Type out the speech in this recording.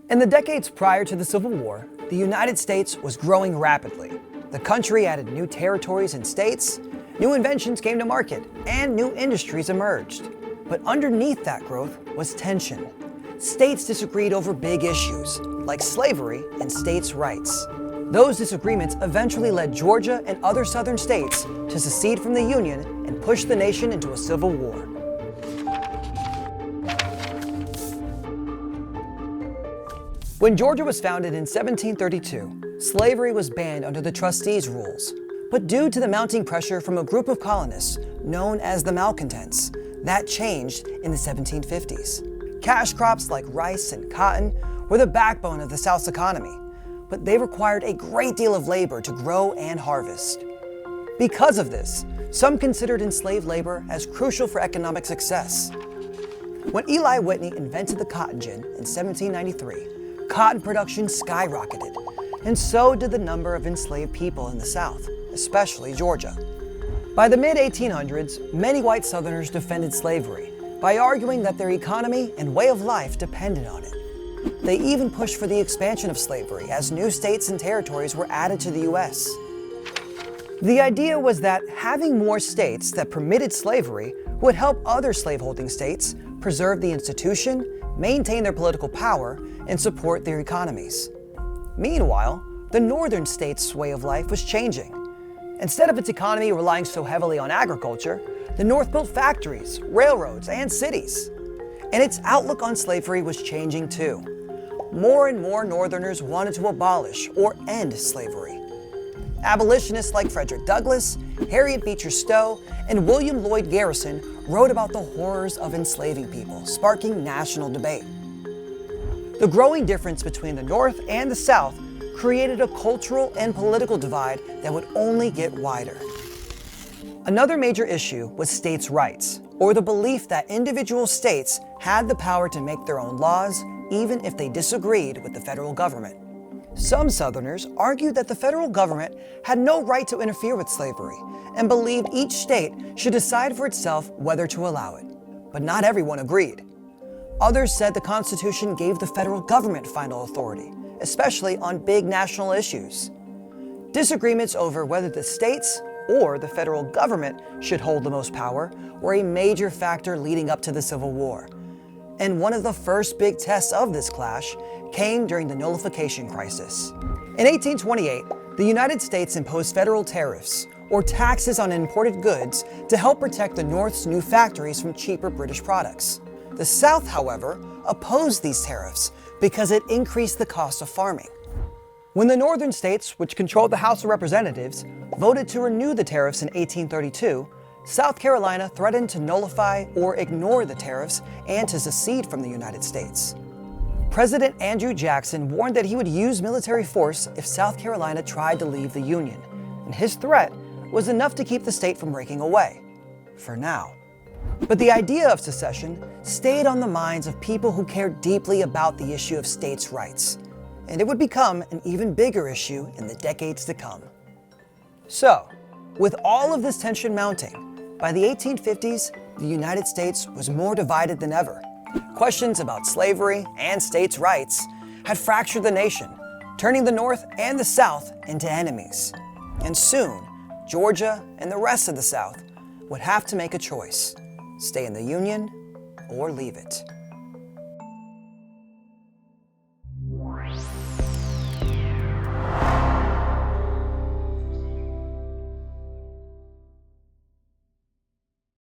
In the decades prior to the Civil War, the United States was growing rapidly. The country added new territories and states, new inventions came to market, and new industries emerged. But underneath that growth was tension. States disagreed over big issues, like slavery and states' rights. Those disagreements eventually led Georgia and other southern states to secede from the Union and push the nation into a civil war. When Georgia was founded in 1732, slavery was banned under the trustees' rules. But due to the mounting pressure from a group of colonists known as the malcontents, that changed in the 1750s. Cash crops like rice and cotton were the backbone of the South's economy, but they required a great deal of labor to grow and harvest. Because of this, some considered enslaved labor as crucial for economic success. When Eli Whitney invented the cotton gin in 1793, cotton production skyrocketed, and so did the number of enslaved people in the South, especially Georgia. By the mid-1800s, many white Southerners defended slavery by arguing that their economy and way of life depended on it. They even pushed for the expansion of slavery as new states and territories were added to the U.S. The idea was that having more states that permitted slavery would help other slaveholding states preserve the institution, maintain their political power, and support their economies. Meanwhile, the northern states' way of life was changing. Instead of its economy relying so heavily on agriculture, the North built factories, railroads, and cities. And its outlook on slavery was changing too. More and more Northerners wanted to abolish or end slavery. Abolitionists like Frederick Douglass, Harriet Beecher Stowe, and William Lloyd Garrison wrote about the horrors of enslaving people, sparking national debate. The growing difference between the North and the South created a cultural and political divide that would only get wider. Another major issue was states' rights, or the belief that individual states had the power to make their own laws, even if they disagreed with the federal government. Some Southerners argued that the federal government had no right to interfere with slavery and believed each state should decide for itself whether to allow it. But not everyone agreed. Others said the Constitution gave the federal government final authority, especially on big national issues. Disagreements over whether the states or the federal government should hold the most power were a major factor leading up to the Civil War. And one of the first big tests of this clash came during the nullification crisis. In 1828, the United States imposed federal tariffs, or taxes on imported goods, to help protect the North's new factories from cheaper British products. The South, however, opposed these tariffs because it increased the cost of farming. When the northern states, which controlled the House of Representatives, voted to renew the tariffs in 1832, South Carolina threatened to nullify or ignore the tariffs and to secede from the United States. President Andrew Jackson warned that he would use military force if South Carolina tried to leave the Union, and his threat was enough to keep the state from breaking away, for now. But the idea of secession stayed on the minds of people who cared deeply about the issue of states' rights, and it would become an even bigger issue in the decades to come. So, with all of this tension mounting, by the 1850s, the United States was more divided than ever. Questions about slavery and states' rights had fractured the nation, turning the North and the South into enemies. And soon, Georgia and the rest of the South would have to make a choice: stay in the Union or leave it.